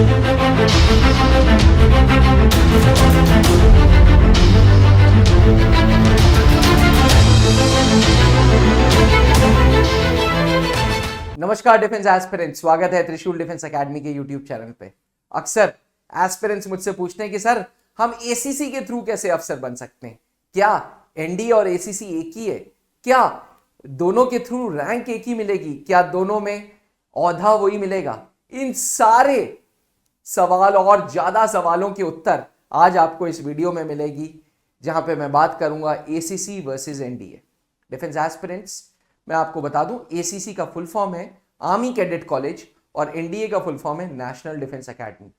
नमस्कार defence aspirants, स्वागत है त्रिशूल डिफेंस एकेडमी के यूट्यूब चैनल पे। अक्सर एस्पिरेंट्स मुझसे पूछते हैं कि सर हम एसीसी के थ्रू कैसे अफसर बन सकते हैं? क्या एनडीए और एसीसी एक ही है? क्या दोनों के थ्रू रैंक एक ही मिलेगी? क्या दोनों में औहदा वही मिलेगा? इन सारे सवाल और ज्यादा सवालों के उत्तर आज आपको इस वीडियो में मिलेगी, जहां पे मैं बात करूंगा ACC versus NDA. Defence aspirants, मैं आपको बता दूं, एसीसी का फुल फॉर्म है आर्मी कैडेट कॉलेज और एनडीए का फुल फॉर्म है नेशनल डिफेंस एकेडमी।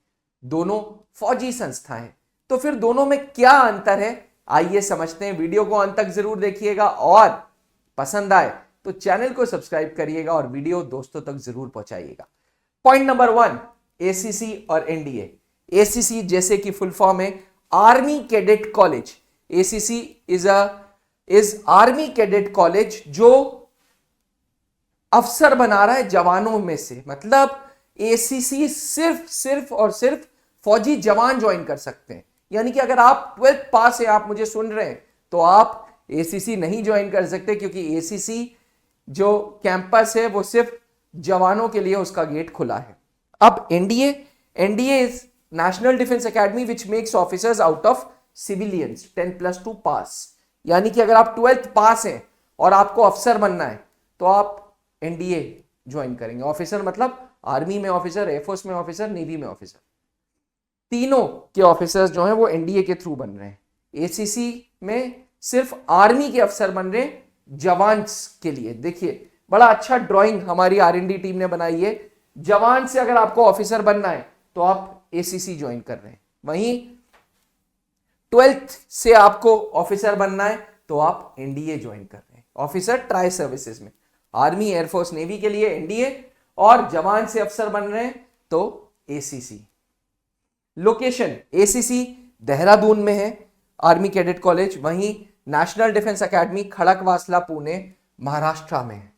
दोनों फौजी संस्थाएं, तो फिर दोनों में क्या अंतर है, आइए समझते हैं। वीडियो को अंत तक जरूर देखिएगा और पसंद आए तो चैनल को सब्सक्राइब करिएगा और वीडियो दोस्तों तक जरूर पहुंचाइएगा। पॉइंट नंबर 1, एसीसी और एनडीए। एसीसी जैसे कि फुल फॉर्म है army cadet college. ACC is army cadet college जो अफसर बना रहा है जवानों में से। मतलब एसीसी सिर्फ और सिर्फ फौजी जवान ज्वाइन कर सकते हैं। यानी कि अगर आप 12th पास है, आप मुझे सुन रहे हैं, तो आप एसीसी नहीं ज्वाइन कर सकते, क्योंकि एसीसी जो कैंपस है वो सिर्फ जवानों के लिए उसका गेट खुला है। अब NDA is national defence academy which makes officers out of civilians 10+2 पास। यानी कि अगर आप 12th पास हैं और आपको अफसर बनना है तो आप एनडीए ज्वाइन करेंगे। ऑफिसर मतलब आर्मी में ऑफिसर, एयरफोर्स में ऑफिसर, नेवी में ऑफिसर, तीनों के ऑफिसर्स जो हैं वो एनडीए के थ्रू बन रहे हैं। एसीसी में सिर्फ आर्मी के अफसर बन रहे हैं जवान के लिए। देखिए बड़ा अच्छा ड्राइंग हमारी आरएनडी टीम ने बनाई है। जवान से अगर आपको ऑफिसर बनना है तो आप एसीसी ज्वाइन कर रहे हैं। वहीं 12th से आपको ऑफिसर बनना है तो आप एनडीए ज्वाइन कर रहे हैं। ऑफिसर ट्राई सर्विसेज में आर्मी, एयरफोर्स, नेवी के लिए एनडीए, और जवान से अफसर बन रहे हैं तो एसीसी। लोकेशन एसीसी देहरादून में है आर्मी कैडेट कॉलेज, वहीं national defence academy Khadakwasla, Pune, Maharashtra में है।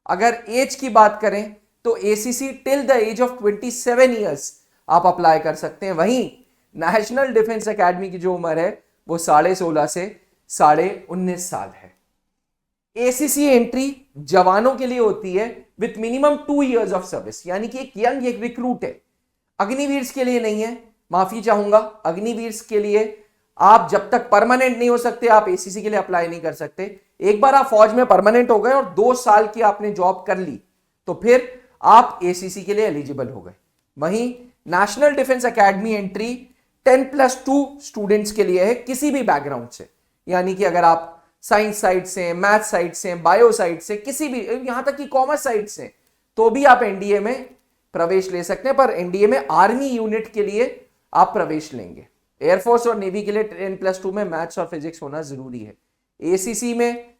अगर एज की बात करें तो ACC till the age of 27 years आप अप्लाई कर सकते हैं। वहीं नेशनल डिफेंस एकेडमी की जो उम्र है वो 16.5 से 19.5 साल है। एसीसी एंट्री जवानों के लिए होती है with minimum 2 years of service, यानी कि एक यंग, एक रिक्रूट है। अग्निवीर के लिए नहीं है, माफी चाहूंगा। अग्निवीर के लिए आप जब तक परमानेंट नहीं हो सकते आप एसीसी के लिए अप्लाई नहीं कर सकते। एक बार आप फौज में परमानेंट हो गए और 2 साल की आपने जॉब कर ली तो फिर आप एसीसी के लिए एलिजिबल हो गए। वहीं national defence academy entry 10+2 students के लिए है, किसी भी बैकग्राउंड से। यानी कि अगर आप साइंस साइड से, मैथ साइड से, बायो साइड से, किसी भी, यहां तक कि कॉमर्स साइड से, तो भी आप एनडीए में प्रवेश ले सकते हैं। पर एनडीए में आर्मी यूनिट के लिए आप प्रवेश लेंगे। एयरफोर्स और नेवी के लिए 10+2 में मैथ्स और फिजिक्स होना जरूरी है। एसीसी में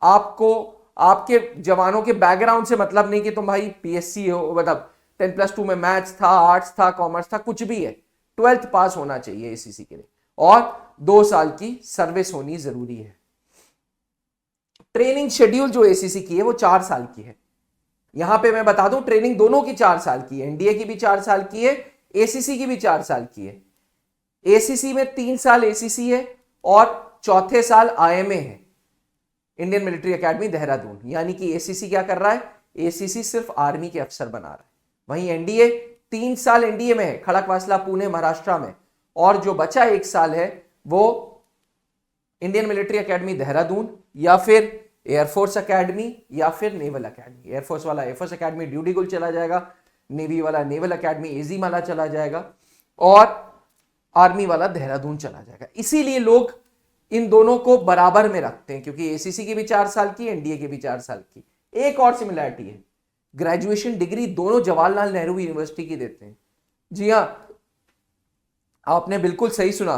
आपको आपके जवानों के बैकग्राउंड से मतलब नहीं कि तुम भाई पीएससी हो, मतलब 10+2 में मैथ्स था, आर्ट्स था, कॉमर्स था, कुछ भी है, 12th पास होना चाहिए एसीसी के लिए और 2 साल की सर्विस होनी जरूरी है। ट्रेनिंग शेड्यूल जो एसीसी की है वो 4 साल की है। यहां पे मैं बता दूं, ट्रेनिंग दोनों की 4 साल की है। एनडीए की भी 4 साल की है, एसीसी की भी 4 साल की है। एसीसी में 3 साल एसीसी है और चौथे साल आईएमए है, इंडियन मिलिट्री एकेडमी देहरादून। यानी कि एसीसी क्या कर रहा है, एसीसी सिर्फ आर्मी के अफसर बना रहा है। वहीं एनडीए 3 साल एनडीए में है, खड़कवासला, पुणे, महाराष्ट्र में, और जो बचा 1 साल है वो इंडियन मिलिट्री एकेडमी देहरादून या फिर एयरफोर्स एकेडमी या फिर नेवल एकेडमी। एयरफोर्स वाला एयरफोर्स एकेडमी ड्यूटीगुल चला जाएगा, नेवी वाला नेवल एकेडमी एजीमाला चला जाएगा और आर्मी वाला देहरादून चला जाएगा। इसीलिए लोग इन दोनों को बराबर में रखते हैं, क्योंकि एसीसी की भी 4 साल की, एनडीए की भी 4 साल की। एक और सिमिलरिटी है, ग्रेजुएशन डिग्री दोनों जवाहरलाल नेहरू यूनिवर्सिटी की देते हैं। जी हां, आपने बिल्कुल सही सुना।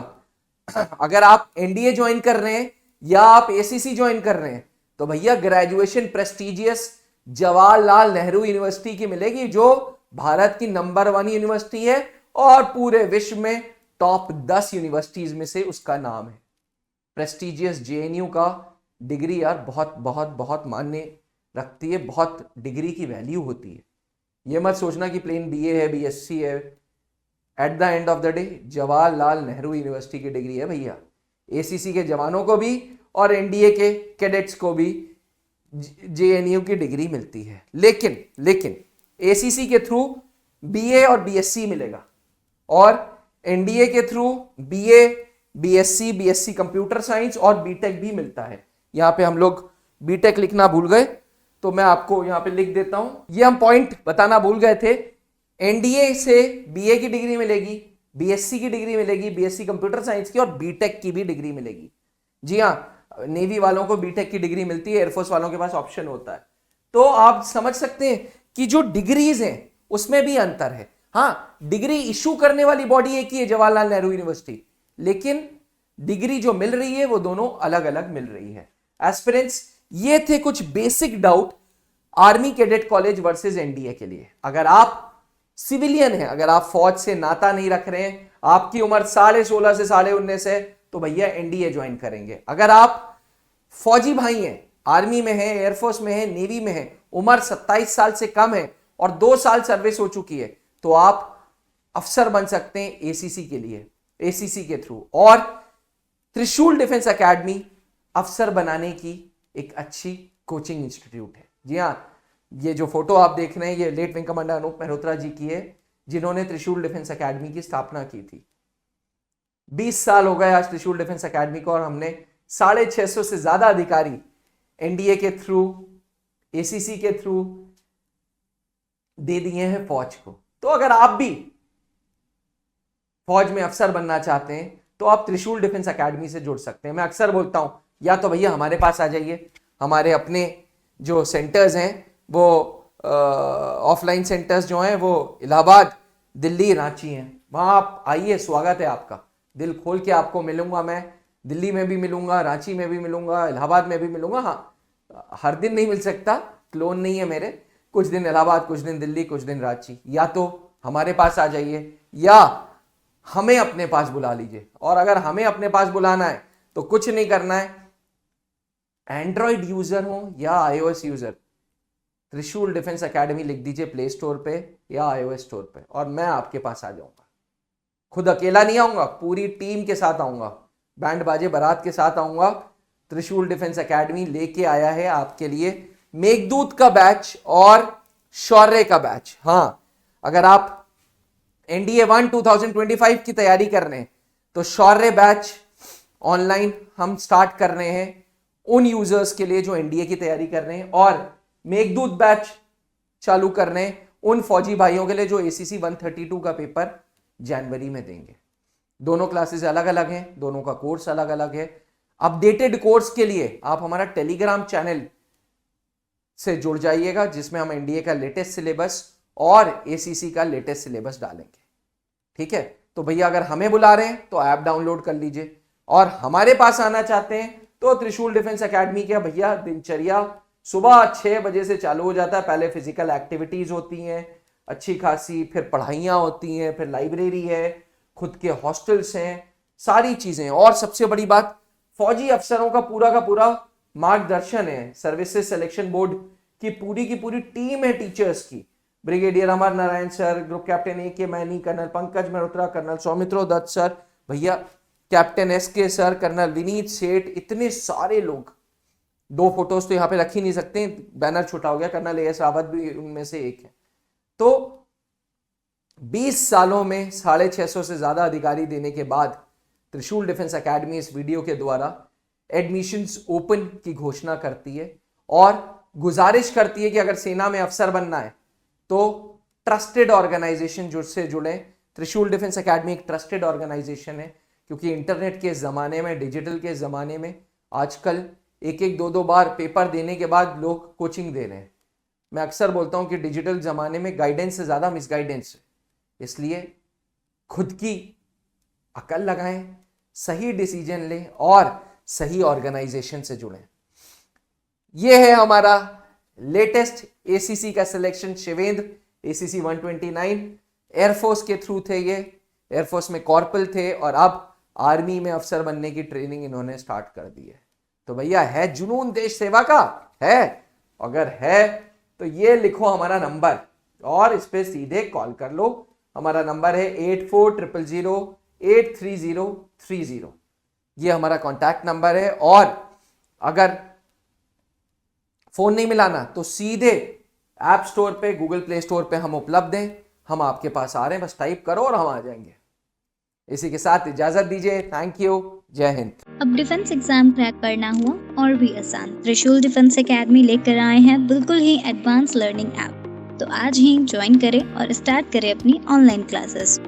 अगर आप एनडीए ज्वाइन कर रहे हैं या आप एसीसी ज्वाइन कर रहे हैं तो भैया graduation prestigious Jawaharlal Nehru university की मिलेगी, जो भारत की नंबर 1 यूनिवर्सिटी है और पूरे विश्व में टॉप 10 यूनिवर्सिटीज में से उसका नाम है। प्रेस्टिजियस जेएनयू का डिग्री यार बहुत बहुत बहुत मान्य रखती है, बहुत डिग्री की वैल्यू होती है। ये मत सोचना कि प्लेन बीए है, बीएससी है, at the end of the day Jawaharlal Nehru university की डिग्री है भैया, एसीसी के जवानों को भी और एनडीए के कैडेट्स को भी जेएनयू की डिग्री मिलती है। लेकिन एसीसी के थ्रू बीए और बीएससी मिलेगा और एनडीए के through BA, BSc computer science और बीटेक भी मिलता है। यहां पे हम लोग बीटेक लिखना भूल गए, तो मैं आपको यहां पे लिख देता हूं, ये हम पॉइंट बताना भूल गए थे। एनडीए से बीए की डिग्री मिलेगी, बीएससी की डिग्री मिलेगी, बीएससी कंप्यूटर साइंस की, और बीटेक की भी डिग्री मिलेगी। जी हाँ, नेवी वालों को बीटेक की डिग्री मिलती है, एयरफोर्स वालों के पास ऑप्शन होता है। तो आप समझ सकते हैं कि जो डिग्रीज हैं उसमें भी अंतर है। हाँ, डिग्री इशू करने वाली बॉडी एक ही है, जवाहरलाल नेहरू यूनिवर्सिटी, लेकिन डिग्री जो मिल रही है वो दोनों अलग अलग मिल रही है। एस्पिरेंट्स, ये थे कुछ basic doubt army cadet college versus NDA के लिए। अगर आप सिविलियन हैं, अगर आप फौज से नाता नहीं रख रहे हैं, आपकी उम्र 16.5 से 19.5 है, तो भैया एनडीए ज्वाइन करेंगे। अगर आप फौजी भाई हैं, आर्मी में हैं, एयरफोर्स में हैं, नेवी में हैं, उम्र 27 साल से कम है और 2 साल सर्विस हो चुकी है, तो आप अफसर बन सकते हैं एसीसी के लिए, एसीसी के थ्रू। और त्रिशूल डिफेंस एकेडमी अफसर बनाने की एक अच्छी कोचिंग इंस्टीट्यूट है। जी हाँ, ये जो फोटो आप देख रहे हैं ये late wing commander Anoop Mehrotra ji की है, जिन्होंने त्रिशूल डिफेंस एकेडमी की स्थापना की थी। 20 साल हो गए आज त्रिशूल डिफेंस एकेडमी को, और हमने 650 से ज्यादा अधिकारी एनडीए के थ्रू, एसीसी के थ्रू दे दिए हैं फौज को। तो अगर आप भी फौज में अफसर बनना चाहते हैं तो आप त्रिशूल डिफेंस एकेडमी से जुड़ सकते हैं। मैं अक्सर बोलता हूं, या तो भैया हमारे पास आ जाइए, हमारे अपने जो सेंटर्स हैं वो ऑफलाइन सेंटर्स जो हैं वो इलाहाबाद, दिल्ली, रांची हैं, वहां आप आइए, स्वागत है आपका, दिल खोल के आपको मिलूंगा। मैं दिल्ली में भी मिलूंगा, रांची में भी मिलूंगा, इलाहाबाद में भी मिलूंगा। हाँ, हर दिन नहीं मिल सकता, क्लोन नहीं है मेरे, कुछ दिन इलाहाबाद, कुछ दिन दिल्ली, कुछ दिन रांची। या तो हमारे पास आ जाइए या हमें अपने पास बुला लीजिए। और अगर हमें अपने पास बुलाना है तो कुछ नहीं करना है, एंड्रॉइड यूजर हो या आईओएस यूजर, त्रिशूल डिफेंस एकेडमी लिख दीजिए प्ले स्टोर पे या आईओएस स्टोर पे, और मैं आपके पास आ जाऊंगा। खुद अकेला नहीं आऊंगा, पूरी टीम के साथ आऊंगा, बैंड बाजे बारात के साथ आऊंगा। त्रिशूल डिफेंस एकेडमी लेके आया है आपके लिए मेघदूत का बैच और शौर्य का बैच। हाँ, अगर आप एनडीए 1 2025 की तैयारी कर रहे हैं तो शौर्य बैच ऑनलाइन हम स्टार्ट कर रहे हैं उन यूजर्स के लिए जो एनडीए की तैयारी कर रहे हैं, और मेघदूत बैच चालू कर रहे हैं उन फौजी भाइयों के लिए जो एसीसी 132 का पेपर जनवरी में देंगे। दोनों क्लासेस अलग अलग हैं, दोनों का कोर्स अलग अलग है। अपडेटेड कोर्स के लिए आप हमारा टेलीग्राम चैनल से जुड़ जाइएगा, जिसमें हम एनडीए का लेटेस्ट सिलेबस और एसीसी का लेटेस्ट सिलेबस डालेंगे। ठीक है, तो भैया अगर हमें बुला रहे हैं तो ऐप डाउनलोड कर लीजिए, और हमारे पास आना चाहते हैं तो त्रिशूल डिफेंस एकेडमी के भैया दिनचर्या सुबह 6 बजे से चालू हो जाता है। पहले फिजिकल एक्टिविटीज होती हैं अच्छी खासी, फिर पढ़ाइयाँ होती हैं, फिर लाइब्रेरी है, खुद के हॉस्टल्स हैं, सारी चीजें। और सबसे बड़ी बात, फौजी अफसरों का पूरा मार्गदर्शन है। सर्विसेज सिलेक्शन बोर्ड की पूरी टीम है टीचर्स की, brigadier Amar Narayan sir, group captain AK. Maini, colonel Pankaj Mehrotra, colonel Soumitro Dutt sir, भैया captain SK. Sir, colonel Vineet Seth, इतने सारे लोग। 2 फोटोज तो यहाँ पे रख ही नहीं सकते, बैनर छोटा हो गया, कर्नल ए.एस. रावत भी उनमें से एक है। तो 20 सालों में 650 से ज्यादा अधिकारी देने के बाद त्रिशूल डिफेंस एकेडमी इस वीडियो के द्वारा एडमिशंस ओपन की घोषणा करती है और गुजारिश करती है कि अगर सेना में अफसर बनना है तो ट्रस्टेड ऑर्गेनाइजेशन से जुड़े। त्रिशूल डिफेंस एकेडमी एक ट्रस्टेड ऑर्गेनाइजेशन है, क्योंकि इंटरनेट के ज़माने में, डिजिटल के ज़माने में आजकल 1-1, 2-2 बार पेपर देने के बाद लोग कोचिंग दे रहे हैं। मैं अक्सर बोलता हूं कि डिजिटल ज़माने में गाइडेंस से ज़्यादा मिसगाइडेंस है, इसलिए खुद की अकल लगाएं, सही डिसीजन लें और सही ऑर्गेनाइजेशन से जुड़ें। यह है हमारा लेटेस्ट एसीसी का सिलेक्शन। शिवेंद्र एसीसी 129 एयरफोर्स के थ्रू थे, ये एयरफोर्स में कॉर्पोरल थे और अब आर्मी में अफसर बनने की ट्रेनिंग इन्होंने स्टार्ट कर दी है। तो भैया है जुनून देश सेवा का? है? अगर है तो ये लिखो हमारा नंबर और इस पे सीधे कॉल कर लो। हमारा नंबर है 8400083030। ये हमारा कॉन्टैक्ट नंबर है। और अगर फोन नहीं मिलाना तो सीधे ऐप स्टोर पे, गूगल प्ले स्टोर पे हम उपलब्ध हैं, हम आपके पास आ रहे हैं, बस टाइप करो और हम आ जाएंगे। इसी के साथ इजाजत दीजिए। Thank you. जय हिंद। अब डिफेंस एग्जाम क्रैक करना हुआ और भी आसान, त्रिशूल डिफेंस एकेडमी लेकर आए हैं बिल्कुल ही एडवांस लर्निंग ऐप। तो आज ही ज्वाइन करें और स्टार्ट करें अपनी ऑनलाइन क्लासेस।